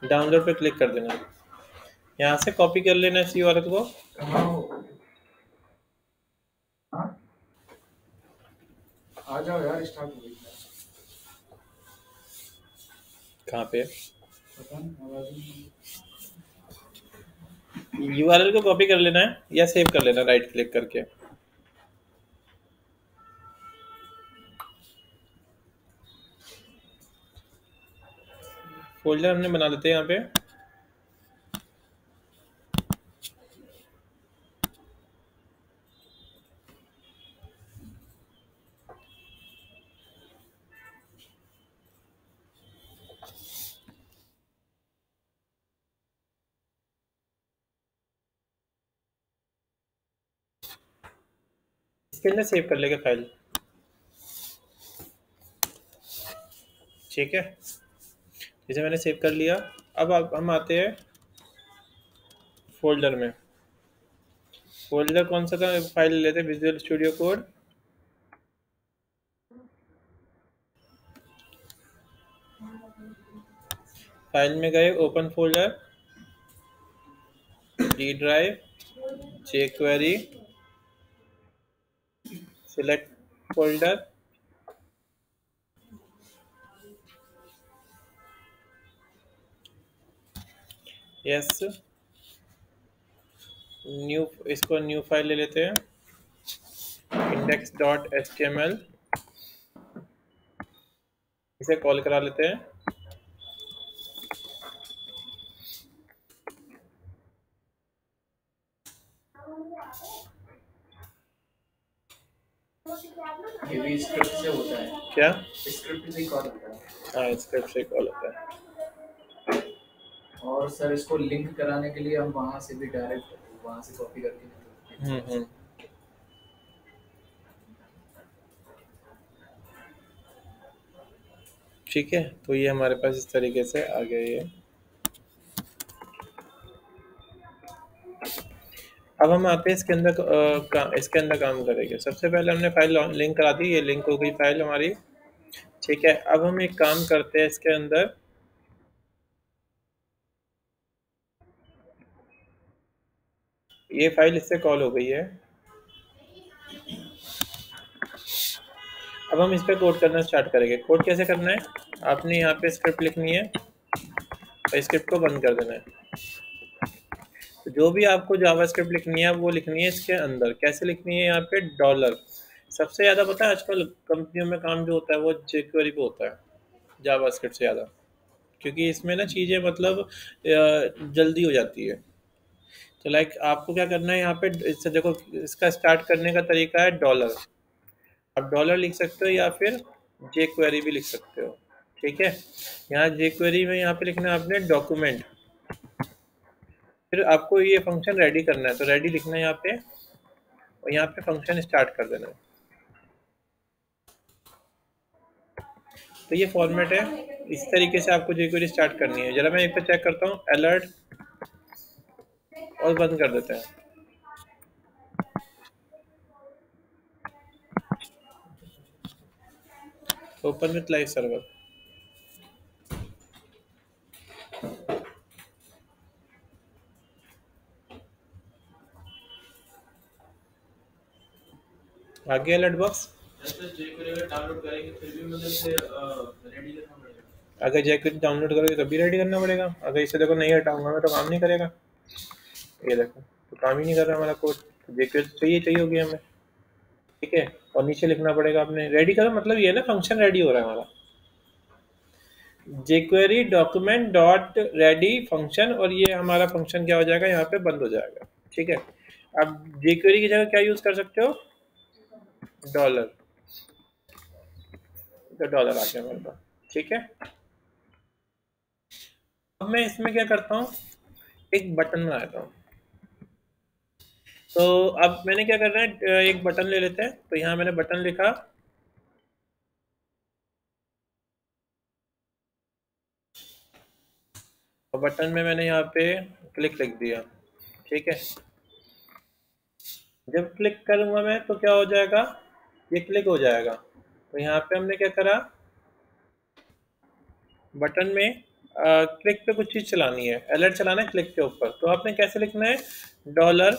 Download पे click कर देना, यहाँ से कॉपी कर लेना इस URL को। कहाँ हो? हाँ? आ जाओ यार, स्टार्ट हो गई। कहाँ पे पता नहीं, आवाज नहीं। URL को कॉपी कर लेना है या सेव कर लेना राइट क्लिक करके। फोल्डर हमने बना लेते हैं यहाँ पे। इसके अंदर सेव कर लेगा फाइल, ठीक है। जैसे मैंने सेव कर लिया, अब हम आते हैं फोल्डर में। फोल्डर कौन सा था, फाइल लेते हैं विजुअल स्टूडियो कोड। फाइल में गए, open folder, D drive, jQuery, select folder, yes, new, इसको न्यू फाइल ले लेते हैं, index.html, इसे कॉल करा लेते हैं। ये भी स्क्रिप्ट से होता है क्या? स्क्रिप्ट से ही कॉल होता है। हाँ, स्क्रिप्ट से कॉल होता है। और सर इसको लिंक कराने के लिए हम वहाँ से भी डायरेक्ट वहाँ से कॉपी करके हम्म। ठीक है, तो ये हमारे पास इस तरीके से आ गया ये। अब हम आते हैं इसके अंदर, इसके अंदर काम करेंगे। सबसे पहले हमने फाइल लिंक करा दी, ये लिंक हो गई फाइल हमारी, ठीक है। अब हम एक काम करते हैं इसके अंदर, ये फाइल इससे कॉल हो गई है। अब हम इस पर कोड करना स्टार्ट करेंगे। कोड कैसे करना है, आपने यहाँ पे स्क्रिप्ट लिखनी है और स्क्रिप्ट को बंद कर देना है। तो जो भी आपको जावास्क्रिप्ट लिखनी है वो लिखनी है इसके अंदर। कैसे लिखनी है, यहाँ पे डॉलर। सबसे ज़्यादा पता है आजकल कंपनियों में काम जो होता है वो jQuery पे होता है जावास्क्रिप्ट से ज़्यादा, क्योंकि इसमें ना चीज़ें मतलब जल्दी हो जाती है। तो लाइक आपको क्या करना है, यहाँ पे इससे देखो, इसका स्टार्ट करने का तरीका है डॉलर। आप डॉलर लिख सकते हो या फिर jQuery भी लिख सकते हो, ठीक है। यहाँ jQuery में यहाँ पे लिखना है आपने डॉक्यूमेंट, फिर आपको ये फंक्शन रेडी करना है, तो रेडी लिखना है यहाँ पे और यहाँ पे फंक्शन स्टार्ट कर देना है। तो ये फॉर्मेट है, इस तरीके से आपको jQuery स्टार्ट करनी है। जरा मैं एक पे चेक करता हूँ, अलर्ट, और बंद कर देते हैं। ओपन विथ लाइव सर्वर, आ गया अलर्ट बॉक्स। डाउनलोड करेंगे फिर भी मतलब से रेडी करना पड़ेगा। अगर jQuery डाउनलोड करोगे तभी रेडी करना पड़ेगा। अगर इसे देखो नहीं हटाऊंगा मैं तो काम नहीं करेगा। ये देखो, तो काम ही नहीं कर रहा हमारा कोड। तो jQuery चाहिए होगी हमें, ठीक है। और नीचे लिखना पड़ेगा आपने रेडी करो, मतलब ये ना फंक्शन रेडी हो रहा है हमारा। jQuery document dot ready function, और ये हमारा फंक्शन क्या हो जाएगा, यहाँ पे बंद हो जाएगा, ठीक है। अब jQuery की जगह क्या यूज कर सकते हो, डॉलर। तो डॉलर आ गया मेरे पास, ठीक है। अब मैं इसमें क्या करता हूँ, एक बटन बनाता हूँ। तो अब मैंने क्या करना है, एक बटन ले लेते हैं। तो यहाँ मैंने बटन लिखा, और बटन में मैंने यहाँ पे क्लिक लिख दिया, ठीक है। जब क्लिक करूँगा मैं तो क्या हो जाएगा, ये क्लिक हो जाएगा। तो यहाँ पे हमने क्या करा, बटन में क्लिक पे कुछ चीज़ चलानी है, अलर्ट चलाना है क्लिक के ऊपर, तो आपने कैसे लिखना है, डॉलर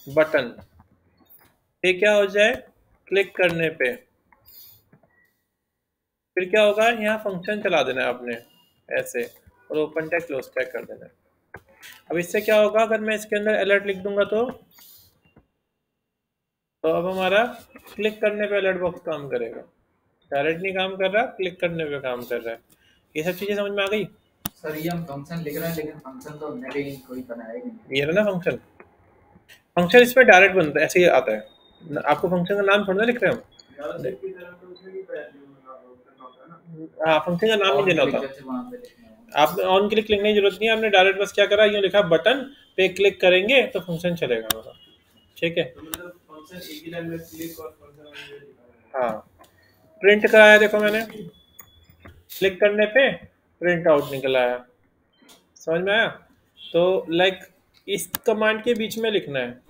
बटन, ये क्या हो जाए क्लिक करने पे, फिर क्या होगा, यहाँ फंक्शन चला देना है आपने ऐसे, और ओपन टैग क्लोज टैग कर देना है। अब इससे क्या होगा, अगर मैं इसके अंदर अलर्ट लिख दूंगा तो अब हमारा क्लिक करने पे अलर्ट बॉक्स काम करेगा, डायरेक्ट नहीं काम कर रहा, क्लिक करने पे काम कर रहा है। ये सब चीज़ें समझ में आ गई? सर ये हम फंक्शन लिख रहे हैं लेकिन फंक्शन तो हमने भी कोई बनाया ही नहीं। ये है ना फंक्शन, फंक्शन इसमें डायरेक्ट बनता है, ऐसे ही आता है, आपको फंक्शन का नाम थोड़ा ना लिख रहे हैं हम। हाँ, फंक्शन का नाम नहीं और देना क्लिक होता, जैसे वहाँ पे लिखना है। आप ऑन क्लिक लिखने की जरूरत नहीं है, आपने डायरेक्ट बस क्या करा, यूँ लिखा बटन पे क्लिक करेंगे तो फंक्शन चलेगा हमारा, ठीक है। हाँ, प्रिंट कराया, देखो मैंने क्लिक करने पे प्रिंट आउट निकल आया, समझ में आया? तो लाइक इस कमांड के बीच में लिखना है,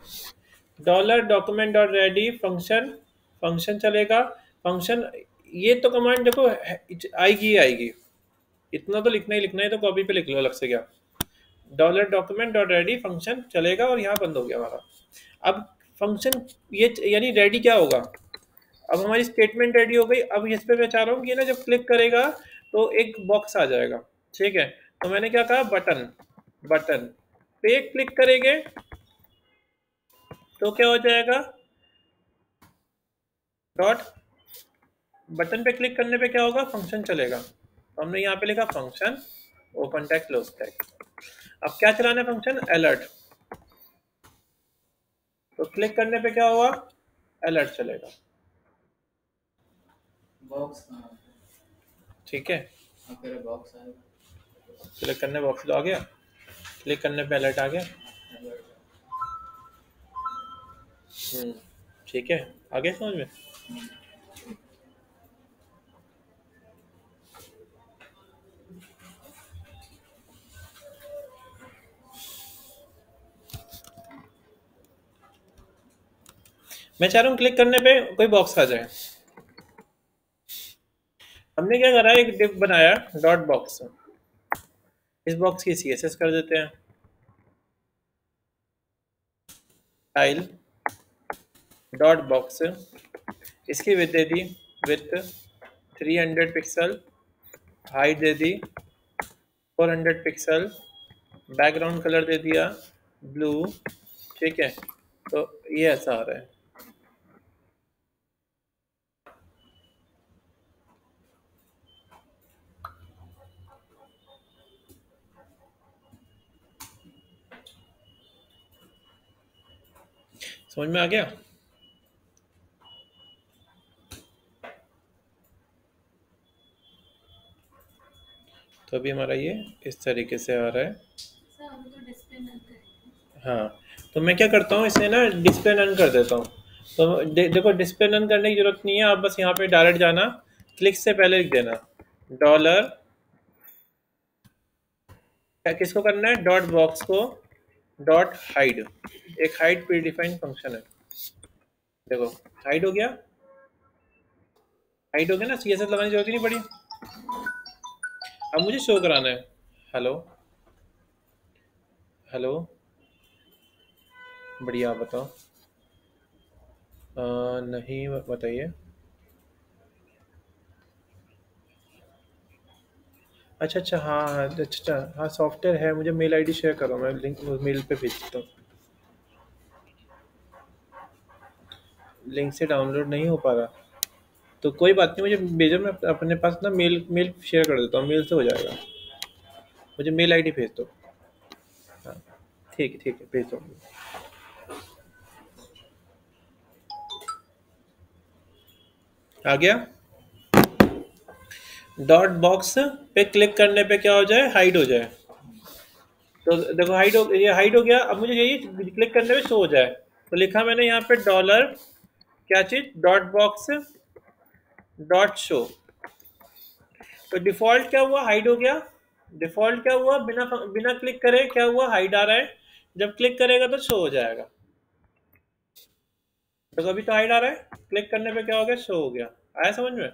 dollar document dot ready function, function चलेगा, फंक्शन, ये तो कमांड देखो आएगी ही आएगी, इतना तो लिखना ही लिखना है, तो कॉपी पे लिख लो अलग से, क्या dollar document dot ready function चलेगा, और यहाँ बंद हो गया हमारा। अब फंक्शन ये यानी रेडी क्या होगा, अब हमारी स्टेटमेंट रेडी हो गई। अब इस पे मैं चाह रहा हूँ कि ना जब क्लिक करेगा तो एक बॉक्स आ जाएगा, ठीक है। तो मैंने क्या कहा, बटन, बटन पे क्लिक करेंगे तो क्या हो जाएगा, डॉट, बटन पे क्लिक करने पे क्या होगा, फंक्शन चलेगा, तो हमने यहाँ पे लिखा function open tag close tag. अब क्या चलाना है फंक्शन, अलर्ट, तो क्लिक करने पे क्या हुआ, अलर्ट चलेगा, बॉक्स कहाँ है? ठीक है। हाँ, फिर बॉक्स आएगा। क्लिक करने बॉक्स तो आ गया, क्लिक करने पे अलर्ट आ गया, ठीक है, आ गया समझ में। मैं चाह रहा हूँ क्लिक करने पे कोई बॉक्स आ जाए, हमने क्या करा, एक डिव बनाया डॉट बॉक्स, इस बॉक्स की सीएसएस कर देते हैं, टाइल डॉट बॉक्स, इसकी विड्थ दे दी विथ 300 पिक्सल, हाइट दे दी 400 पिक्सल, बैकग्राउंड कलर दे दिया ब्लू, ठीक है। तो ये ऐसा आ रहा है, समझ में आ गया? तो अभी हमारा ये इस तरीके से आ रहा है। हाँ, तो मैं क्या करता हूँ, इसे ना डिस्प्ले नन कर देता हूँ। तो देखो डिस्प्ले नन करने की जरूरत नहीं है, आप बस यहाँ पे डायरेक्ट जाना, क्लिक से पहले लिख देना डॉलर, क्या किसको करना है, dot box co dot hide, एक हाइड प्री डिफाइंड फंक्शन है, देखो हाइड हो गया, हाइड हो गया ना, सीएसएस लगाने की जरूरत ही नहीं पड़ी। अब मुझे शो कराना है, हेलो हेलो, बढ़िया, आप बताओ। नहीं, बताइए। अच्छा अच्छा, हाँ हाँ, अच्छा अच्छा, हाँ सॉफ्टवेयर है, मुझे मेल आईडी शेयर करो, मैं लिंक मेल पे भेज देता हूँ। लिंक से डाउनलोड नहीं हो पा रहा, तो कोई बात नहीं, मुझे भेजो, मैं अपने पास ना मेल मेल शेयर कर देता हूँ, मेल से हो जाएगा, मुझे मेल आईडी भेज दो। हाँ, ठीक है, भेज दो। आ गया, डॉट बॉक्स पे क्लिक करने पे क्या हो जाए, हाइड हो जाए, तो देखो हाइड हो, ये हाइड हो गया। अब मुझे यही क्लिक करने पे शो हो जाए, तो लिखा मैंने यहाँ पे डॉलर क्या चीज, डॉट बॉक्स डॉट शो, तो डिफॉल्ट क्या हुआ, हाइड हो गया, डिफॉल्ट क्या हुआ, बिना बिना क्लिक करे क्या हुआ, हाइड आ रहा है, जब क्लिक करेगा तो शो हो जाएगा। तो अभी तो हाइड आ रहा है, क्लिक करने पे क्या हो गया, शो हो गया, आया समझ में?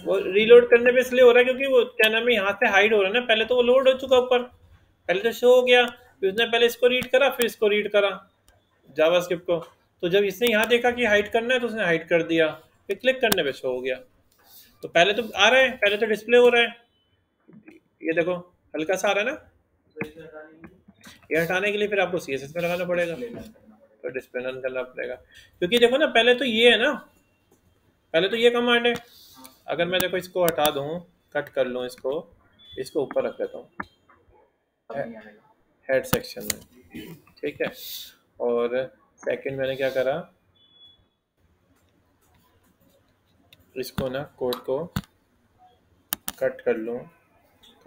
वो रीलोड करने पे इसलिए हो रहा है क्योंकि वो क्या नाम है यहाँ से हाइड हो रहा है ना, पहले तो वो लोड हो चुका ऊपर, पहले तो शो हो गया, फिर उसने पहले इसको रीड करा फिर इसको रीड करा जावास्क्रिप्ट को। तो जब इसने यहाँ देखा कि हाइड करना है तो उसने हाइड कर दिया, फिर क्लिक करने पे शो हो गया। तो पहले तो आ रहा है, पहले तो डिस्प्ले हो रहा है, ये देखो हल्का सा आ रहा है ना। ये हटाने के लिए फिर आपको CSS में लगाना पड़ेगा, तो डिस्प्ले रन करना पड़ेगा, क्योंकि देखो ना पहले तो ये है ना, पहले तो ये कमांड है। अगर मैं देखो इसको हटा दूं, कट कर लूं इसको, इसको ऊपर रख देता हूँ हेड सेक्शन में, ठीक है। और सेकंड मैंने क्या करा, इसको ना कोड को कट कर लूं,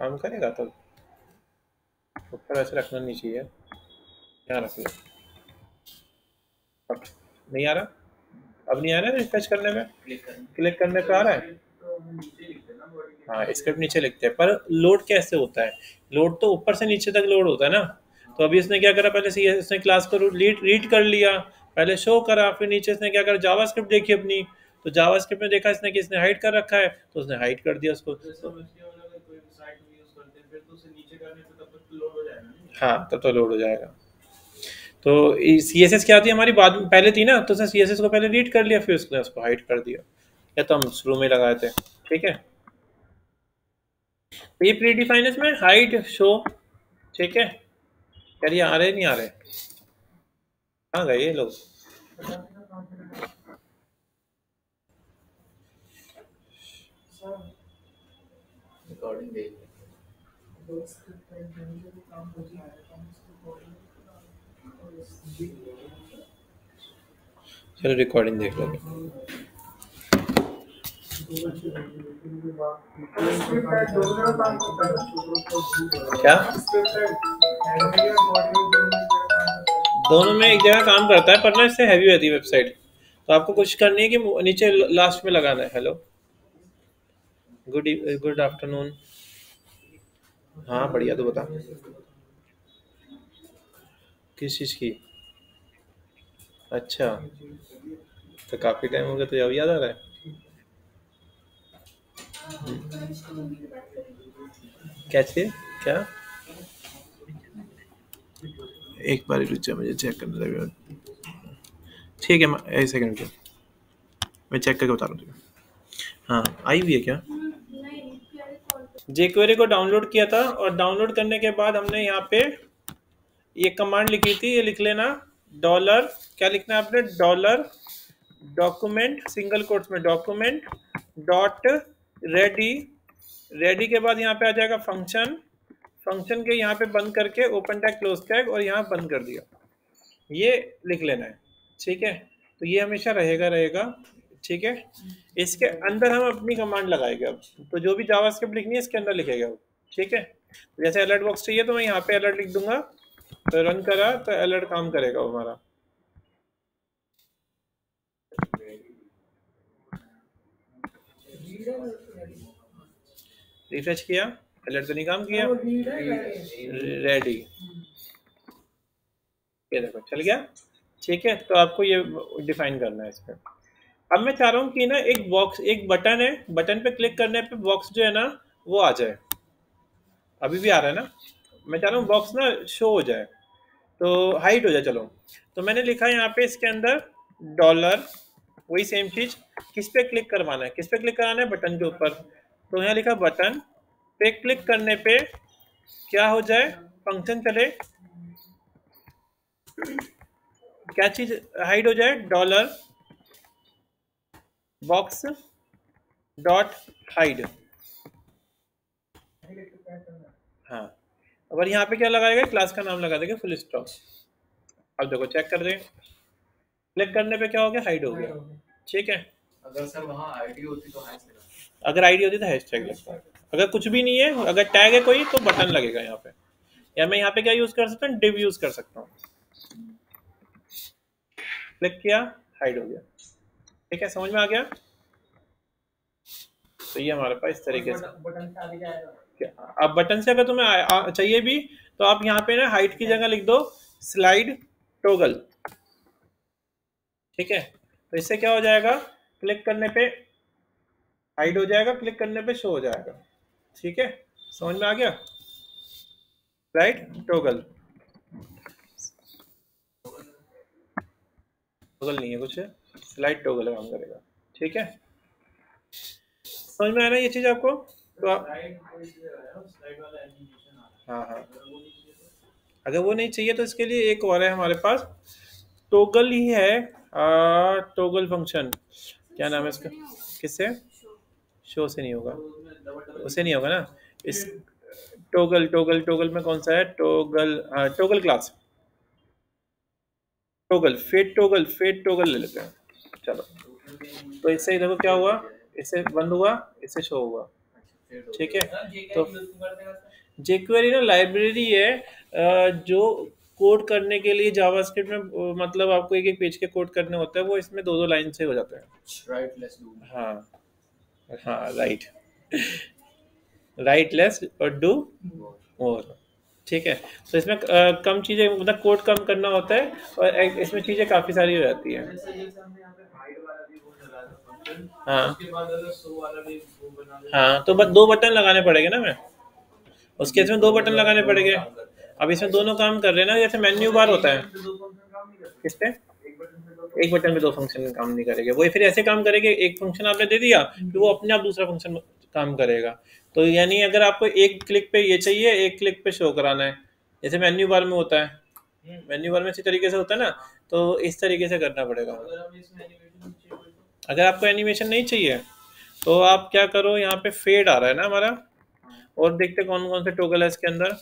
काम करेगा तब, ऊपर ऐसे रखना नहीं चाहिए, यहाँ रख लो। अब नहीं आ रहा, अब नहीं आ रहा है रिफ्रेश करने में, क्लिक करने पे आ रहा है। हाँ स्क्रिप्ट नीचे लिखते हैं, पर लोड कैसे होता है, लोड तो ऊपर से नीचे तक लोड होता है ना। तो अभी इसने क्या करा, पहले से इसने क्लास को रीड कर लिया, पहले शो करा, फिर नीचे इसने क्या करा, जावास्क्रिप्ट देखी अपनी, तो जावास्क्रिप्ट में देखा इसने कि इसने हाइड कर रखा है, तो उसने हाइड कर दिया उसको। हाँ तब तो लोड हो जाएगा। तो CSS क्या थी हमारी बाद में, पहले थी ना, तो उसने CSS को पहले रीड कर लिया फिर उसने उसको हाइड कर दिया, या तो हम शुरू में लगाए थे, ठीक है। तो ये प्री डिफाइन है, इसमें हाइड शो, ठीक है। यार ये आ रहे नहीं आ रहे, कहाँ गए ये लोग। रिकॉर्डिंग देख चलो रिकॉर्डिंग देख लो। क्या दोनों में एक जगह काम करता है, पर ना इससे हैवी रहती है वेबसाइट, तो आपको कोशिश करनी है कि नीचे लास्ट में लगाना है। हेलो गुड आफ्टरनून, हाँ बढ़िया, तो बता किस चीज़ की। अच्छा तो काफ़ी टाइम हो गया, तो अब याद आ रहा है। क्या चीज़, क्या, एक बार रुक जा, मुझे चेक करने लगे, ठीक है एक सेकंड के, मैं चेक करके बता रहा हूँ तुझे। हाँ आई भी है क्या, jQuery को डाउनलोड किया था, और डाउनलोड करने के बाद हमने यहाँ पे ये कमांड लिखी थी, ये लिख लेना, डॉलर, क्या लिखना है आपने, डॉलर डॉक्यूमेंट, सिंगल कोट्स में डॉक्यूमेंट डॉट रेडी, रेडी के बाद यहाँ पे आ जाएगा फंक्शन, फंक्शन के यहाँ पे बंद करके ओपन टैग क्लोज टैग, और यहाँ बंद कर दिया, ये लिख लेना है, ठीक है। तो ये हमेशा रहेगा रहेगा, ठीक है। इसके अंदर हम अपनी कमांड लगाएंगे अब, तो जो भी जावास्क्रिप्ट लिखनी है इसके अंदर लिखेगा वो, ठीक है। तो जैसे अलर्ट बॉक्स चाहिए तो मैं यहाँ पे अलर्ट लिख दूंगा, तो रन करा तो अलर्ट काम करेगा हमारा। रिफ्रेश किया, अलर्ट तो नहीं काम किया, रेडी, ये देखो चल गया, ठीक है। तो आपको ये डिफाइन करना है इसमें। अब मैं चाह रहा हूँ कि ना एक बॉक्स, एक बटन है, बटन पे क्लिक करने पे बॉक्स जो है ना वो आ जाए, अभी भी आ रहा है ना, मैं चाह रहा हूँ बॉक्स ना शो हो जाए, तो हाइड हो जाए। चलो तो मैंने लिखा है यहाँ पे इसके अंदर डॉलर, वही सेम चीज, किस पे क्लिक करवाना है, किस पे क्लिक कराना है, बटन के ऊपर, तो यहाँ लिखा बटन पे क्लिक करने पे क्या हो जाए, फंक्शन चले, क्या चीज हाइड हो जाए, डॉलर बॉक्स डॉट हाइड। हाँ अगर यहाँ पे क्या लगाएगा, क्लास का नाम लगा देगा फुल स्टॉप। अब देखो चेक कर दें, क्लिक करने पे क्या हो गया, हाइड हो गया, ठीक है। अगर सर वहाँ आईडी होती तो हैश लगा, अगर आईडी होती तो हैशटैग लगता है, अगर कुछ भी नहीं है, अगर टैग है कोई तो बटन लगेगा यहाँ पे, या मैं यहाँ पे क्या यूज कर सकता हूँ, डिव यूज कर सकता हूँ, क्लिक किया हाइड हो गया, ठीक है, समझ में आ गया। तो ये हमारे पास इस तरीके से, अब बटन से अगर तुम्हें चाहिए भी तो आप यहाँ पे ना हाइट की जगह लिख दो स्लाइड टॉगल, ठीक है। तो इससे क्या हो जाएगा, क्लिक करने पे हाइड हो जाएगा, क्लिक करने पे शो हो जाएगा। ठीक है, समझ में आ गया? राइट टॉगल, टॉगल नहीं है कुछ, स्लाइड टॉगल काम करेगा। ठीक है, समझ में आ रहा है ये चीज आपको? तो आप, हाँ हाँ, अगर वो नहीं चाहिए तो इसके लिए एक और है हमारे पास, टॉगल ही है, टॉगल फंक्शन। क्या नाम है इसका? किससे? शो से नहीं होगा, उसे नहीं होगा ना। इस टॉगल टॉगल टॉगल में कौन सा है? टॉगल, हाँ toggle class, toggle fade, toggle fade toggle ले लेते हैं। चलो, तो इससे ही देखो क्या हुआ, इससे बंद हुआ, इससे शो हुआ। ठीक है, तो jQuery ना लाइब्रेरी है जो कोड करने के लिए जावास्क्रिप्ट में मतलब आपको एक एक पेज के कोड करने होता है, वो इसमें दो दो लाइन से हो जाता है। Right less do. हाँ हाँ, राइट, राइट लेस और डू मोर। ठीक है, तो इसमें कम चीज़ें, मतलब कोड कम करना होता है, और इसमें चीज़ें काफ़ी सारी हो जाती हैं। हाँ हाँ, तो बस दो बटन लगाने पड़ेंगे ना, मैं उसके इसमें दो बटन लगाने पड़ेंगे। अब इसमें दोनों काम कर रहे हैं ना, जैसे मेन्यू बार होता है, किस पे? एक बटन में दो फंक्शन काम नहीं करेंगे, वो फिर ऐसे काम करेंगे, एक फंक्शन आपने दे दिया कि वो अपने आप दूसरा फंक्शन काम करेगा। तो यानी अगर आपको एक क्लिक पे ये चाहिए, एक क्लिक पे शो कराना है, जैसे मेन्यू बार में होता है, मेन्यू बार में इसी तरीके से होता है ना, तो इस तरीके से करना पड़ेगा। अगर आपको एनिमेशन नहीं चाहिए तो आप क्या करो, यहाँ पे फेड आ रहा है ना हमारा, और देखते कौन कौन से टोगल है इसके अंदर।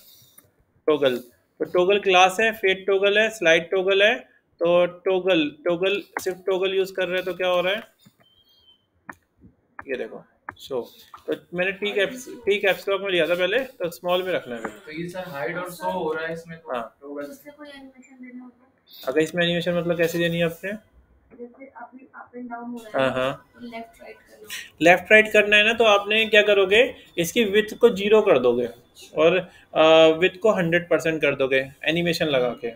टोगल, तो टोगल क्लास है, फेड टोगल है, स्लाइड टोगल है। तो टोगल टोगल सिर्फ टोगल यूज कर रहे हैं तो क्या हो रहा है, ये देखो शो। तो मैंने टी कैप्स लॉक में लिया था पहले, तो स्मॉल में रखना है। तो ये सर हाइड और शो हो रहा है इसमें, तो हाँ, टॉगल इससे कोई एनिमेशन देना होता है? अगर इसमें एनिमेशन मतलब कैसे देनी है आपने? जैसे आपने अप एंड डाउन हो हाँ रहा है, हाँ, तो लेफ्ट राइट करना होता लेफ्ट राइट करना है ना, तो आपने क्या करोगे, इसकी विड्थ को 0 कर दोगे और विड्थ को 100% कर दोगे एनिमेशन लगा के,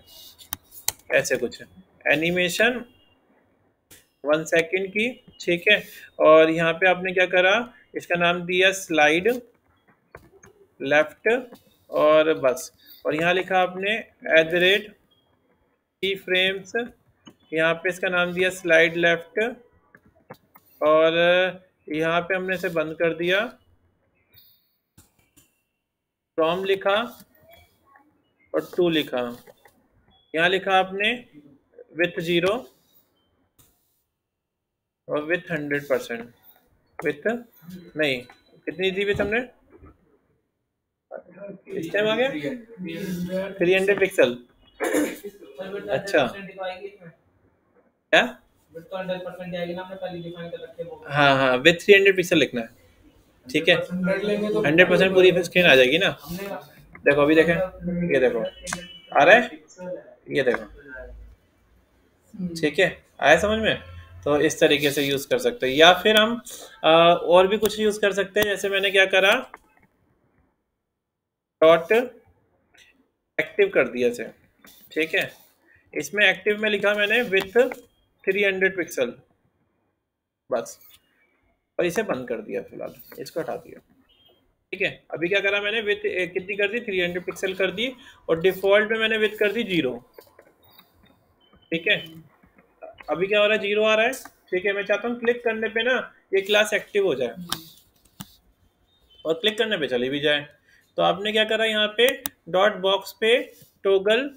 ऐसे कुछ एनिमेशन 1 सेकंड की। ठीक है, और यहाँ पे आपने क्या करा, इसका नाम दिया स्लाइड लेफ्ट, और बस, और यहाँ लिखा आपने की फ्रेम्स, यहाँ पे इसका नाम दिया स्लाइड लेफ्ट, और यहाँ पे हमने इसे बंद कर दिया, फ्रॉम लिखा और टू लिखा, यहाँ लिखा आपने विथ 0 और विथ 100%, विथ नहीं, कितनी दी विथ हमने, इस टाइम आ गया 300 पिक्सल। अच्छा क्या, हाँ हाँ, विथ 300 पिक्सल लिखना है। ठीक है, 100% पूरी स्क्रीन आ जाएगी ना। देखो अभी देखें, ये देखो आ रहा है, ये देखो। ठीक है, आया समझ में? तो इस तरीके से यूज कर सकते हैं, या फिर हम और भी कुछ यूज कर सकते हैं, जैसे मैंने क्या करा, डॉट एक्टिव कर दिया इसे। ठीक है, इसमें एक्टिव में लिखा मैंने विथ 300 पिक्सल, बस, और इसे बंद कर दिया, फिलहाल इसको हटा दिया। ठीक है, अभी क्या करा मैंने, विथ कितनी कर दी, 300 पिक्सल कर दी, और डिफॉल्ट में मैंने विथ कर दी 0। ठीक है, अभी क्या हो रहा है, 0 आ रहा है। ठीक है, मैं चाहता हूँ क्लिक करने पे ना ये क्लास एक्टिव हो जाए, और क्लिक करने पे चली भी जाए। तो आपने क्या करा, यहाँ पे डॉट बॉक्स पे टोगल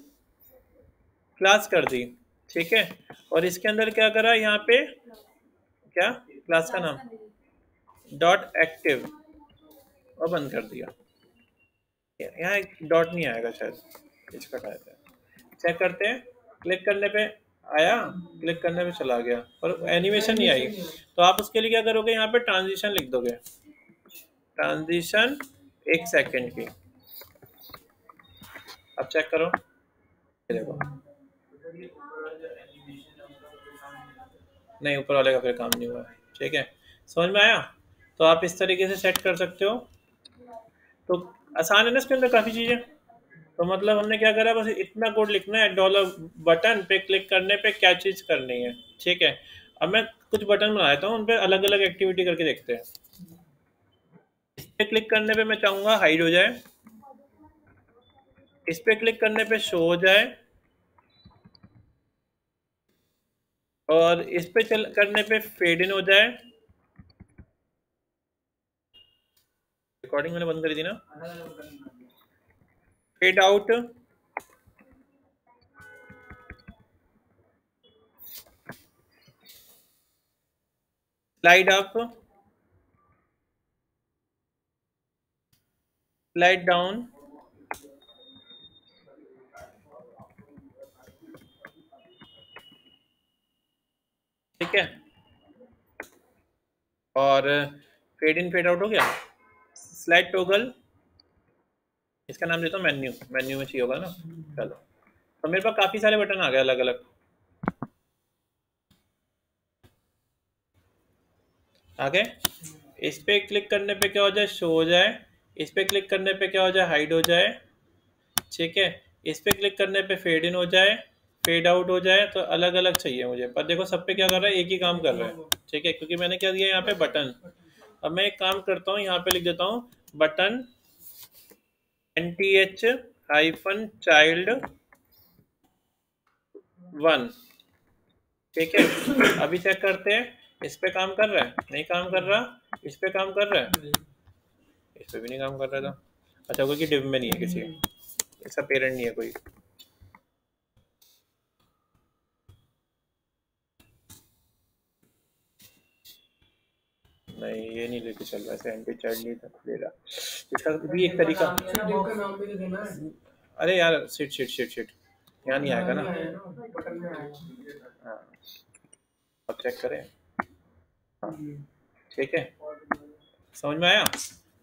क्लास कर दी। ठीक है, और इसके अंदर क्या करा, यहाँ पे क्या क्लास का नाम डॉट एक्टिव, और बंद कर दिया। यहाँ एक डॉट नहीं आएगा शायद, इसका हटाते हैं, चेक करते हैं, क्लिक करने पे आया, क्लिक करने पे चला गया, और एनिमेशन नहीं आई। तो आप उसके लिए क्या करोगे, यहाँ पे ट्रांजिशन लिख दोगे, ट्रांजिशन 1 सेकंड की। अब चेक करो, ये देखो, नहीं ऊपर वाले का फिर काम नहीं हुआ। ठीक है, समझ में आया? तो आप इस तरीके से सेट कर सकते हो। तो आसान है ना इसके अंदर काफ़ी चीज़ें। तो मतलब हमने क्या करा, बस इतना कोड लिखना है, डॉलर बटन पे क्लिक करने पे क्या चीज़ करनी है। ठीक है, अब मैं कुछ बटन बना देता हूँ, उन पे अलग अलग एक्टिविटी करके देखते हैं। इस पे क्लिक करने पे मैं चाहूंगा हाइड हो जाए, इस पे क्लिक करने पे शो हो जाए, और इस पे करने पे फेड इन हो जाए। रिकॉर्डिंग मैंने बंद करी थी ना। Fade out, slide up, slide down, ठीक है, और फेड इन फेड आउट हो गया। स्लाइड टॉगल, इसका नाम देता हूँ मेन्यू, मेन्यू में चाहिए होगा ना। चलो, तो मेरे पास काफी सारे बटन आ गए अलग अलग। आगे इस पे क्लिक करने पे क्या हो जाए, शो हो जाए, इस पे क्लिक करने पे क्या हो जाए, हाइड हो जाए, ठीक है, इस पे क्लिक करने पे फेड इन हो जाए, फेड आउट हो जाए। तो अलग अलग चाहिए मुझे, पर देखो सब पे क्या कर रहा है, एक ही काम कर रहा है, ठीक है, क्योंकि मैंने क्या दिया यहाँ पे बटन। अब मैं एक काम करता हूँ, यहाँ पे लिख देता हूँ बटन NTH हाइफन चाइल्ड 1, ठीक है। अभी चेक करते हैं, इस पे काम कर रहा है, नहीं काम कर रहा, इस पे काम कर रहा है, इस पे भी नहीं काम कर रहा था। अच्छा, कोई डिव में नहीं है, किसी इसका पेरेंट नहीं है कोई। नहीं, ये नहीं लेके चल रहा है, एंटी चाइल्ड नहीं था ले रहा। इसका भी एक तरीका, अरे यार शिट शिट शिट शिट, यहाँ नहीं आएगा ना। हाँ, अब चेक करें। हाँ, ठीक है, समझ में आया।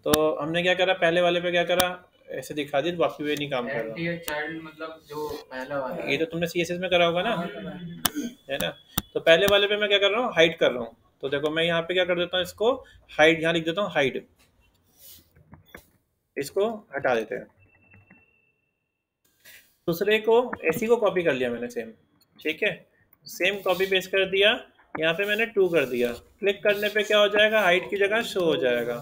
तो हमने क्या करा, पहले वाले पे क्या करा, ऐसे दिखा दी, बाकी वे नहीं काम कर रहा। चाइल्ड मतलब जो पहला वाला ये तो तुमने CSS में करा होगा ना, है ना। तो पहले वाले पे मैं क्या कर रहा हूँ, हाइड कर रहा हूँ। तो देखो मैं यहाँ पे क्या कर देता हूँ, इसको हाइड, यहाँ लिख देता हूँ हाइड, इसको हटा देते हैं। दूसरे को ऐसी को कॉपी कर लिया मैंने सेम, ठीक है, सेम कॉपी पेस्ट कर दिया, यहाँ पे मैंने 2 कर दिया। क्लिक करने पे क्या हो जाएगा, हाइड की जगह शो हो जाएगा,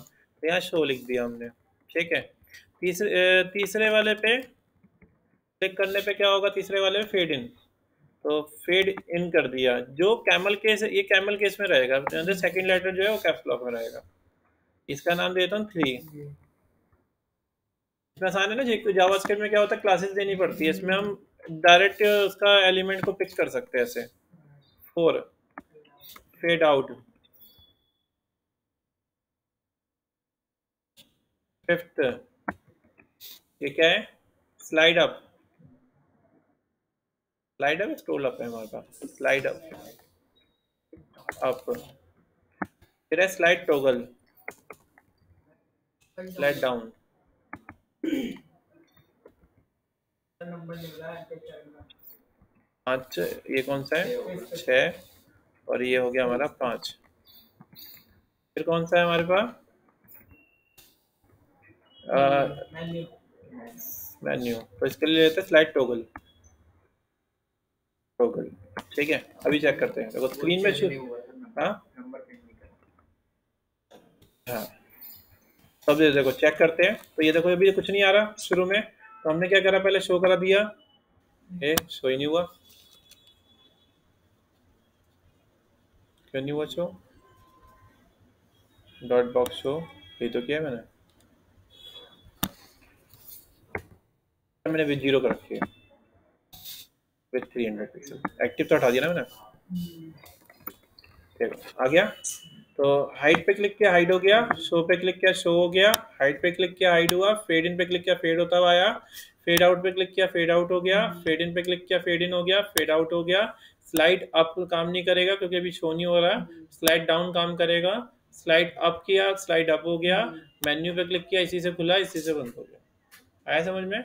तो यहाँ शो लिख दिया हमने, ठीक है। तीसरे वाले पे क्लिक करने पे क्या होगा, तीसरे वाले पे फेड इन, तो फेड इन कर दिया। जो कैमल केस, ये कैमल केस में रहेगा, सेकंड लेटर जो है वो कैप्स लॉक में रहेगा। इसका नाम देता हूँ 3। इसमें आसान है ना जी, जावास्क्रिप्ट में क्या होता है, क्लासेस देनी पड़ती है, इसमें हम डायरेक्ट उसका एलिमेंट को पिक कर सकते हैं ऐसे। 4 फेड आउट, 5th ये क्या है, slide up, slide up scroll up है हमारे पास, स्लाइड अप फिर है स्लाइड टॉगल, स्लाइड डाउन। पाँच, ये कौन सा है, 6, और ये हो गया हमारा 5। फिर कौन सा है हमारे पास, मेन्यू, तो इसके लिए लेते हैं स्लाइड टॉगल, टॉगल, ठीक है। अभी चेक करते हैं, देखो स्क्रीन में हाँ हाँ, सब देखो चेक करते हैं। तो ये देखो अभी कुछ नहीं आ रहा शुरू में, तो हमने क्या करा, पहले शो करा दिया, ये शो ही नहीं हुआ, क्यों नहीं हुआ शो, डॉट बॉक्स शो, ये तो किया मैंने विद 0 कर रखी है, विद 300 पिक्सल, एक्टिव तो हटा दिया ना मैंने, देखो आ गया। तो हाइड पे क्लिक किया, हाइड हो गया, शो पे क्लिक किया, शो हो गया, हाइड पे क्लिक किया, हाइड हुआ, फेड इन पे क्लिक किया, फेड होता हुआ आया, फेड आउट पे क्लिक किया, फेड आउट हो गया, फेड इन पे क्लिक किया, फेड इन हो गया, फेड आउट हो गया। स्लाइड अप काम नहीं करेगा क्योंकि अभी शो नहीं हो रहा, स्लाइड डाउन काम करेगा, स्लाइड अप किया, स्लाइड अप हो गया, मेन्यू पे क्लिक किया, इसी से खुला, इसी से बंद हो गया। आया समझ में,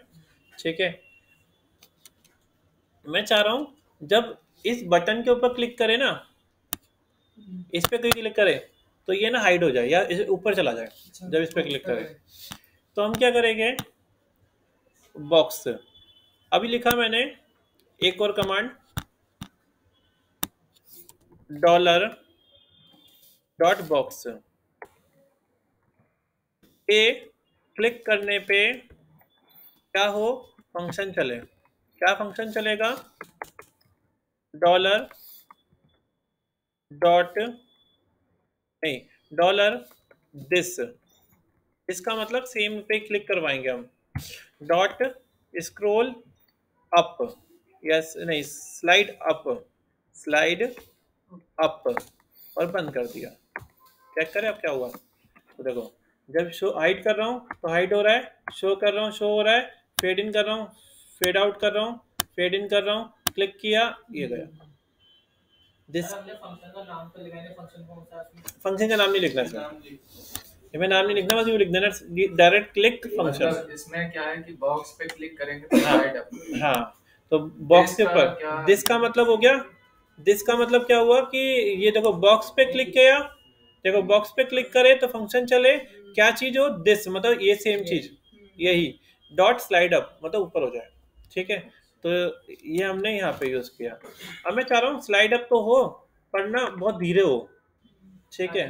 ठीक है। मैं चाह रहा हूं जब इस बटन के ऊपर क्लिक करे ना, इस पे कोई क्लिक करे तो ये ना हाइड हो जाए या इस ऊपर चला जाए, जब इस पे क्लिक करे। तो हम क्या करेंगे, बॉक्स, अभी लिखा मैंने एक और कमांड, डॉलर डॉट बॉक्स पे क्लिक करने पे क्या हो, फंक्शन चले। क्या फंक्शन चलेगा? डॉलर डॉट नहीं, डॉलर दिस। इसका मतलब सेम पे क्लिक करवाएंगे हम। डॉट स्क्रॉल अप, यस नहीं, स्लाइड अप, स्लाइड अप, और बंद कर दिया। चेक करें अब क्या हुआ। तो देखो, जब शो हाइड कर रहा हूँ तो हाइड हो रहा है, शो कर रहा हूँ शो हो रहा है, फेड इन कर रहा हूँ फेड आउट कर रहा हूँ, फेड इन कर रहा हूँ, क्लिक किया, ये गया। दिस फंक्शन का नाम तो लिखा है, फंक्शन कौन सा है? फंक्शन का नाम नहीं लिखना इसमें, इसमें नाम नहीं लिखना, बस ये लिख देना डायरेक्ट क्लिक फंक्शन। मतलब इसमें क्या है कि बॉक्स पे क्लिक करेंगे तो स्लाइड अप। हाँ, तो बॉक्स के This का ऊपर क्या- दिस का मतलब हो गया। दिस का मतलब क्या हुआ कि ये देखो बॉक्स पे क्लिक किया, देखो बॉक्स पे क्लिक करे तो फंक्शन चले, क्या चीज हो, दिस, मतलब ये सेम चीज, यही डॉट स्लाइड अप मतलब ऊपर हो जाए। ठीक है, तो ये हमने यहाँ पे यूज किया। अब मैं चाह रहा हूँ स्लाइड अप तो हो पर ना बहुत धीरे हो। ठीक है,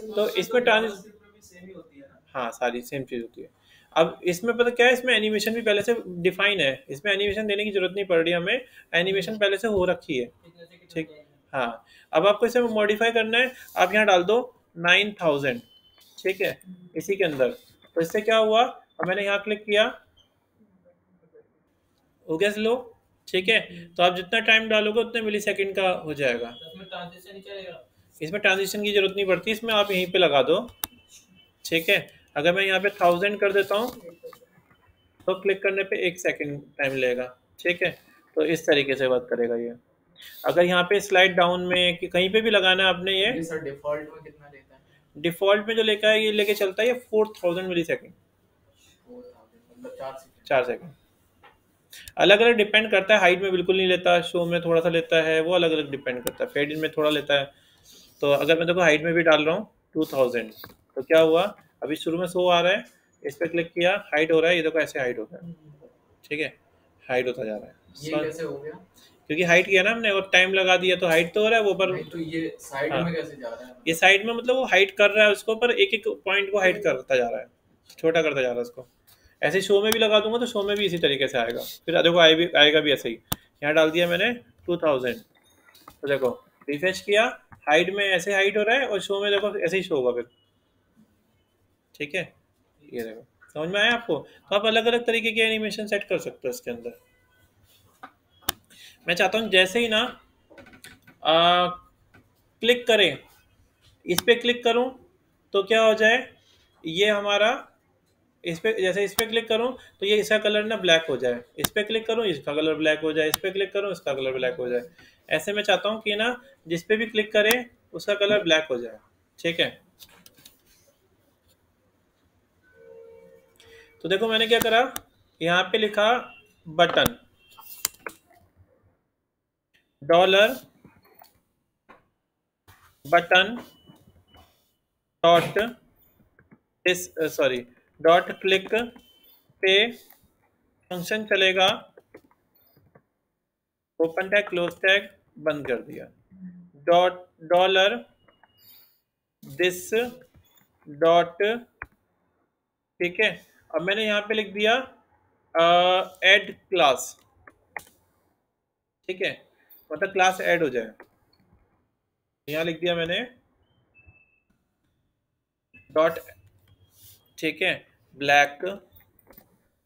तो इसमें हाँ सारी सेम चीज होती है। अब इसमें पता क्या है, इसमें एनिमेशन भी पहले से डिफाइन है, इसमें एनिमेशन देने की जरूरत नहीं पड़ रही हमें, एनिमेशन पहले से हो रखी है। ठीक, हाँ। अब आपको इसे मॉडिफाई करना है, आप यहाँ डाल दो 9000। ठीक है, इसी के अंदर। तो इससे क्या हुआ, अब मैंने यहाँ क्लिक किया, हो गया स्लो। ठीक है, तो आप जितना टाइम डालोगे उतने मिली सेकेंड का हो जाएगा। इसमें ट्रांजिशन की जरूरत नहीं पड़ती, इसमें आप यहीं पे लगा दो। ठीक है, अगर मैं यहाँ पे 1000 कर देता हूँ तो क्लिक करने पे 1 सेकंड टाइम लेगा। ठीक है, तो इस तरीके से वर्क करेगा ये। अगर यहाँ पे स्लाइड डाउन में कि कहीं पे भी लगाना है आपने, ये सर डिफॉल्ट में कितना लेता है? डिफॉल्ट में जो लेकर है ये लेके चलता है ये 4000 मिली सेकेंड, 4000 मतलब 4 सेकंड। 4 सेकंड। अलग अलग डिपेंड करता है, हाइट में बिल्कुल नहीं लेता, शो में थोड़ा सा लेता है, वो अलग अलग डिपेंड करता है, फेड इन में थोड़ा लेता है। तो अगर मैं देखो हाइट में भी डाल रहा हूँ 2000, तो क्या हुआ, अभी शुरू में शो आ रहा है, इस पर क्लिक किया, हाइट हो रहा है, ये देखो ऐसे हाइट होता है। ठीक है, हाइट होता जा रहा है। ये कैसे हो गया? क्योंकि हाइट किया ना हमने और टाइम लगा दिया, तो हाइट तो हो रहा है वो पर। नहीं, तो ये साइड हाँ, में कैसे जा रहा है? ये साइड में मतलब वो हाइट कर रहा है उसको, पर एक एक पॉइंट को हाइट करता जा रहा है, छोटा करता जा रहा है उसको। ऐसे शो में भी लगा दूंगा तो शो में भी इसी तरीके से आएगा, फिर देखो आएगा भी ऐसे ही। यहाँ डाल दिया मैंने 2000, तो देखो रिफ्रेश किया, हाइट में ऐसे हाइट हो रहा है और शो में देखो ऐसे ही शो होगा फिर। ठीक है, ये देखो, समझ में आया आपको? तो आप अलग अलग तरीके के एनिमेशन सेट कर सकते हो इसके अंदर। मैं चाहता हूँ जैसे ही ना क्लिक करें, इस पे क्लिक करूं तो क्या हो जाए, ये हमारा इस पे, जैसे इस पे क्लिक करूं तो ये इसका कलर ना ब्लैक हो जाए, इस पे क्लिक करूं इसका कलर ब्लैक हो जाए, इस पे क्लिक करूं इसका कलर ब्लैक हो जाए। ऐसे मैं चाहता हूं कि ना जिस पे भी क्लिक करें उसका कलर ब्लैक हो जाए। ठीक है, तो देखो मैंने क्या करा, यहाँ पे लिखा बटन डॉलर बटन डॉट इस सॉरी डॉट क्लिक पे फंक्शन चलेगा, ओपन टैग क्लोज टैग बंद कर दिया। डॉट डॉलर दिस डॉट, ठीक है, अब मैंने यहाँ पे लिख दिया ऐड क्लास। ठीक है, मतलब क्लास ऐड हो जाए, यहाँ लिख दिया मैंने डॉट, ठीक है, ब्लैक,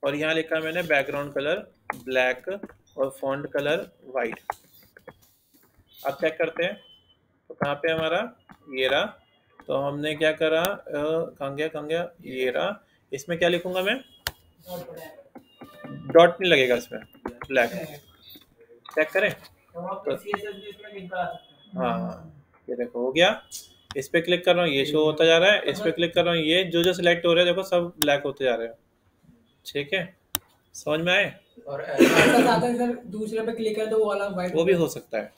और यहाँ लिखा मैंने बैकग्राउंड कलर ब्लैक और फॉन्ट कलर वाइट। अब चेक करते हैं तो कहाँ पे हमारा, ये रहा। तो हमने क्या करा, कहाँ गया, ये रहा। इसमें क्या लिखूंगा मैं, डॉट नहीं लगेगा इसमें, ब्लैक। चेक करें तो हाँ, ये देखो हो गया। इस पे क्लिक कर रहा हूँ ये शो होता जा रहा है, इस पे क्लिक कर रहा हूँ ये जो जो सिलेक्ट हो रहा है देखो सब ब्लैक होते जा रहे हैं। ठीक है, समझ में आए? और ऐसा आता है सर, दूसरे पे क्लिक है तो वो वाला वाइट वो भी हो सकता है।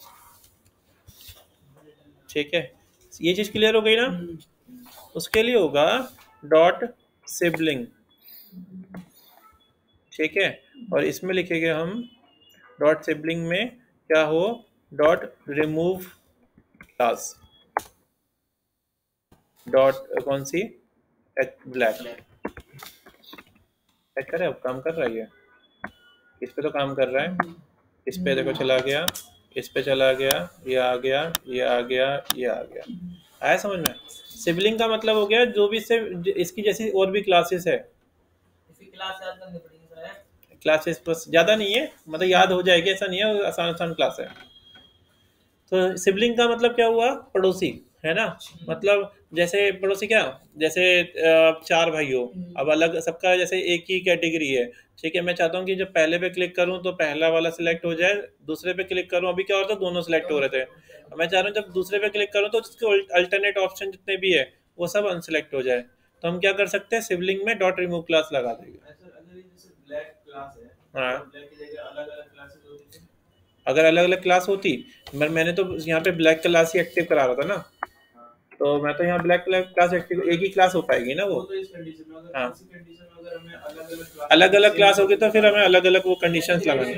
ठीक है, ये चीज क्लियर हो गई ना? उसके लिए होगा डॉट सिबलिंग। ठीक है, और इसमें लिखेंगे हम डॉट सिबलिंग में क्या हो, डॉट रिमूव क्लास डॉट कौन सी ब्लैक चेक करें अब काम कर रहा है ये, इस पे तो काम कर रहा है, इस पे देखो चला गया, इस पे चला गया, ये आ गया, ये आ गया, ये आ गया। आया समझ में? सिबलिंग का मतलब हो गया जो भी इससे इसकी जैसी और भी क्लासेस है, क्लास याद करनी पड़ेगी सर। क्लासेस बस ज़्यादा नहीं है, मतलब याद हो जाएगी ऐसा नहीं है, आसान आसान क्लास है। तो सिबलिंग का मतलब क्या हुआ? पड़ोसी, है ना? मतलब जैसे पड़ोसी क्या, जैसे चार भाई हो, अब अलग सबका जैसे एक ही कैटेगरी है, ठीक है, मैं चाहता हूँ कि जब पहले पे क्लिक करूँ तो पहला वाला सिलेक्ट हो जाए, दूसरे पे क्लिक करूँ, अभी क्या होता है दोनों सिलेक्ट हो रहे थे, मैं चाह रहा हूँ जब दूसरे पे क्लिक करूँ तो उसके अल्टरनेट ऑप्शन जितने भी है वो सब अनसिलेक्ट हो जाए। तो हम क्या कर सकते हैं, सिबलिंग में डॉट रिमूव क्लास लगा देंगे। हाँ, अगर अलग अलग क्लास होती, मैंने तो यहाँ पे ब्लैक क्लास ही एक्टिव करा रहा था ना, तो मैं तो यहाँ ब्लैक क्लास एक्टिव, एक ही क्लास हो पाएगी ना वो। हाँ, अलग अलग क्लास होगी तो फिर हमें अलग अलग वो कंडीशंस लगानी,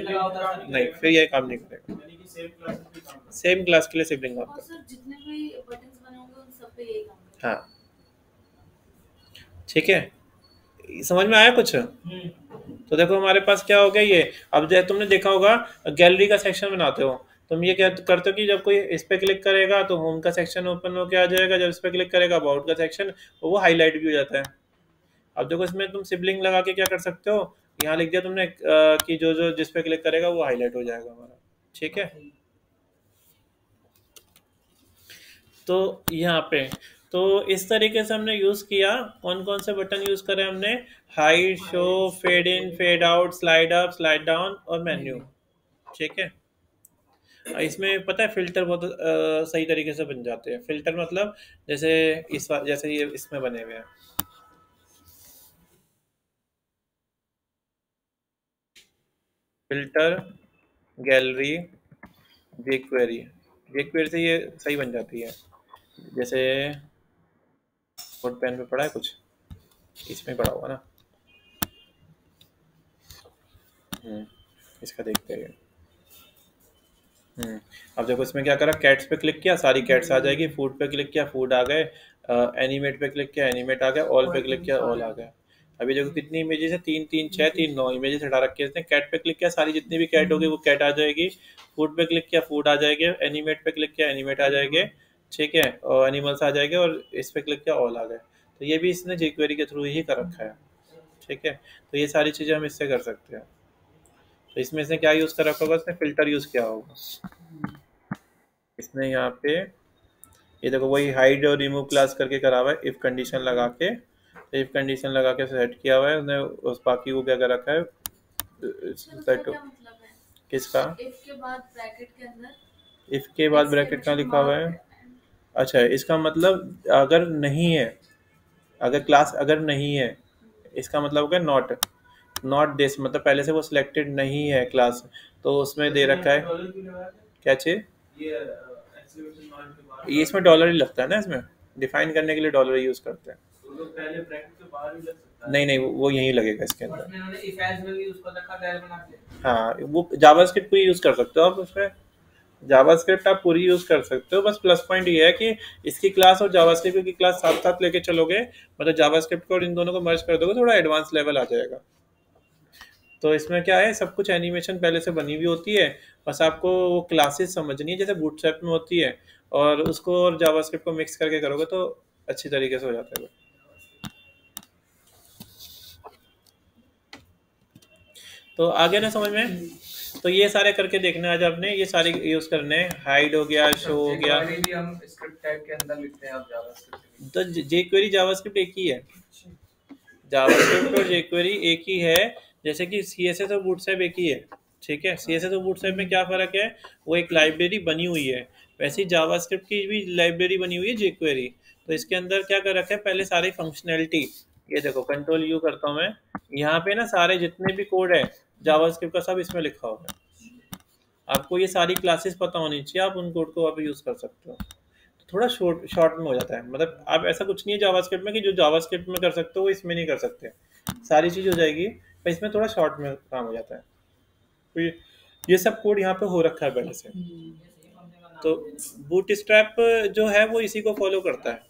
नहीं फिर ये काम नहीं करेगा, सेम क्लास के लिए सिबलिंग और होता है। सर जितने भी बटन्स बने होंगे उन सब पे यही काम करेगा। हाँ ठीक है, समझ में आया कुछ? तो देखो हमारे पास क्या हो गया ये, अब जैसे तुमने देखा होगा गैलरी का सेक्शन बनाते हो, तुम ये क्या करते हो कि जब कोई इस पे क्लिक करेगा तो होम का सेक्शन ओपन होके आ जाएगा, जब इस पे क्लिक करेगा अबाउट का सेक्शन, वो हाईलाइट भी हो जाता है। अब देखो इसमें तुम सिबलिंग लगा के क्या कर सकते हो, यहाँ लिख दिया तुमने कि जो जो जिस पे क्लिक करेगा वो हाईलाइट हो जाएगा हमारा, ठीक है। तो यहाँ पे तो इस तरीके से हमने यूज़ किया, कौन कौन से बटन यूज़ करे हमने, hide, show, fade in, fade out, slide up, slide down और मेन्यू, ठीक है। इसमें पता है फिल्टर बहुत सही तरीके से बन जाते हैं, फिल्टर मतलब जैसे जैसे ये इसमें बने हुए हैं, फिल्टर, गैलरी, जेक्वेरी, जेक्वेरी से ये सही बन जाती है, जैसे बोर्ड पेन पे पढ़ा है कुछ, इसमें पढ़ा होगा ना। इसका देखते हैं। अब देखो इसमें क्या करा, कैट्स पे क्लिक किया सारी कैट्स आ जाएगी, फूड पे क्लिक किया फूड आ गए, एनिमेट पे क्लिक किया एनिमेट आ गया, ऑल पे क्लिक किया ऑल आ गया। अभी देखो कितनी इमेजेस है, 3 3 6 3 9 इमेजेस हटा रखी है इसने। कैट पे क्लिक किया सारी जितनी भी कैट होगी वो कैट आ जाएगी, फूड पे क्लिक किया फूड आ जाएगी, एनिमेट पे क्लिक किया एनिमेट आ जाएंगे, ठीक है, और एनिमल्स आ जाएंगे, और इस पे क्लिक किया ऑल आ गए। तो ये भी इसने जेक्वेरी के थ्रू ही कर रखा है, ठीक है। तो ये सारी चीज़ें हम इससे कर सकते हैं। तो इसमें इसने क्या यूज़ कर रखा होगा, इसने फिल्टर यूज़ किया होगा इसने यहाँ पे, ये देखो वही हाइड और रिमूव क्लास करके करा हुआ है, इफ कंडीशन लगा के, इफ कंडीशन लगा के सेट किया हुआ है उसने, उस बाकी को क्या कर रखा है सेट। क्या मतलब है किसका? इफ के बाद ब्रैकेट के अंदर, इफ के बाद ब्रैकेट का लिखा हुआ है, अच्छा इसका मतलब अगर नहीं है, अगर क्लास अगर नहीं है, इसका मतलब होगा नॉट, नॉट दिस, मतलब पहले से वो सिलेक्टेड नहीं है क्लास, तो उसमें दे रखा है क्या चीज, ये इसमें डॉलर ही लगता है ना, इसमें डिफाइन करने के लिए डॉलर यूज करते हैं। नहीं नहीं वो यहीं लगेगा इसके अंदर। हाँ वो जावास्क्रिप्ट पूरी यूज कर सकते हो आप उसमें, जावास्क्रिप्ट आप पूरी यूज कर सकते हो, बस प्लस पॉइंट ये है कि इसकी क्लास और जावास्क्रिप्ट की क्लास साथ साथ लेके चलोगे, मतलब जावास्क्रिप्ट को और इन दोनों को मर्ज कर दोगे, थोड़ा एडवांस लेवल आ जाएगा। तो इसमें क्या है, सब कुछ एनिमेशन पहले से बनी हुई होती है, बस आपको वो क्लासेस समझनी है जैसे बूटस्ट्रैप में होती है, और उसको और जावास्क्रिप्ट को मिक्स करके करोगे तो अच्छी तरीके से हो जाता है। तो आगे ना समझ में, तो ये सारे करके देखना आज आपने, ये सारे यूज करने, हाइड हो गया, शो हो गया, भी हम स्क्रिप्ट टाइप के अंदर लिखते हैं, अब जावास्क्रिप्ट तो जेक्वेरी जावास्क्रिप्ट एक ही है, जावास्क्रिप्ट और जेक्वेरी एक ही है, जैसे कि सीएसएस और बूटस्ट्रैप एक ही है, ठीक है। सीएसएस और बूटस्ट्रैप में क्या फ़र्क है, वो एक लाइब्रेरी बनी हुई है, वैसे ही जावास्क्रिप्ट की भी लाइब्रेरी बनी हुई है जेक्वेरी। तो इसके अंदर क्या कर रखा है, पहले सारी फंक्शनैलिटी, ये देखो कंट्रोल यू करता हूँ मैं, यहाँ पे ना सारे जितने भी कोड है जावास्क्रिप्ट का सब इसमें लिखा होगा, आपको ये सारी क्लासेस पता होनी चाहिए, आप उन कोड को आप यूज़ कर सकते हो। थोड़ा शॉर्ट में हो जाता है, मतलब आप ऐसा कुछ नहीं है जावास्क्रिप्ट में कि जो जावास्क्रिप्ट में कर सकते हो वो इसमें नहीं कर सकते, सारी चीज़ हो जाएगी, पर इसमें थोड़ा शॉर्ट में काम हो जाता है। तो ये सब कोड यहाँ पे हो रखा है पहले से, तो बूटस्ट्रैप जो है वो इसी को फॉलो करता है।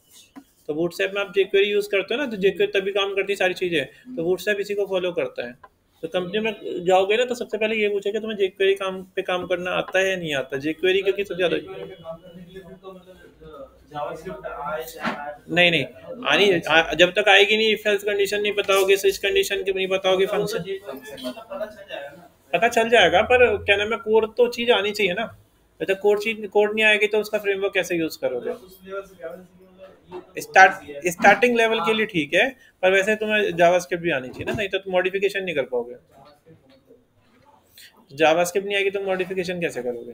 तो बूटस्ट्रैप में आप jQuery यूज़ करते हो ना, तो jQuery तभी काम करती है सारी चीज़ें, तो बूटस्ट्रैप इसी को फॉलो करता है। तो कंपनी में जाओगे ना तो सबसे पहले ये पूछेगा तुम्हें jQuery काम करना आता है या नहीं आता। jQuery क्योंकि सबसे ज़्यादा नहीं आनी जब तक आएगी नहीं, इफ एल्स कंडीशन नहीं पता होगी, स्विच कंडीशन की नहीं पता होगी, फंक्शन पता चल जाएगा, पर क्या नाम है, कोड तो चीज़ आनी चाहिए ना। जब तक कोड नहीं आएगी तो उसका फ्रेमवर्क कैसे यूज़ करोगे। स्टार्टिंग लेवल के लिए ठीक है, पर वैसे तुम्हें जावास्क्रिप्ट भी आनी चाहिए ना, नहीं तो तुम मॉडिफिकेशन नहीं कर पाओगे। जावास्क्रिप्ट नहीं आएगी तो मॉडिफिकेशन कैसे करोगे।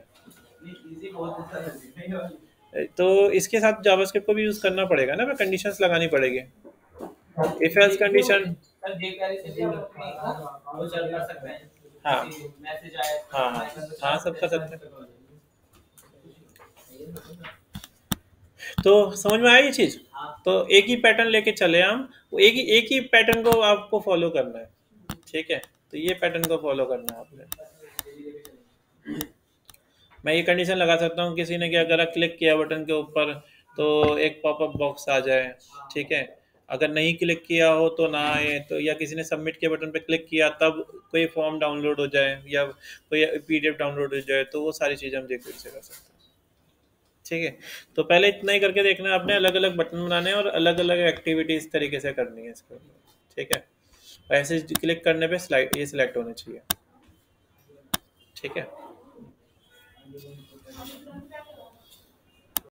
तो इसके साथ जावास्क्रिप्ट को भी यूज़ करना पड़ेगा ना, मैं कंडीशंस लगानी पड़ेगी। इफ एल्स कंडीशन हाँ हाँ हाँ हाँ सब कर सकते हैं। तो समझ में आया ये चीज़। तो एक ही पैटर्न लेके चले हम, एक ही पैटर्न को आपको फॉलो करना है, ठीक है। तो ये पैटर्न को फॉलो करना है आपने। मैं ये कंडीशन लगा सकता हूँ, किसी ने क्या करा, क्लिक किया बटन के ऊपर तो एक पॉपअप बॉक्स आ जाए, ठीक है। अगर नहीं क्लिक किया हो तो ना आए, तो या किसी ने सबमिट के बटन पे क्लिक किया तब कोई फॉर्म डाउनलोड हो जाए या कोई PDF डाउनलोड हो जाए, तो वो सारी चीज़ें हम jQuery से कर सकते हैं, ठीक है। तो पहले इतना ही करके देखना है आपने, अलग अलग बटन बनाने हैं और अलग अलग एक्टिविटी इस तरीके से करनी है इसके ऊपर, ठीक है। ऐसे क्लिक करने पे स्लाइड ये सिलेक्ट होने चाहिए, ठीक है।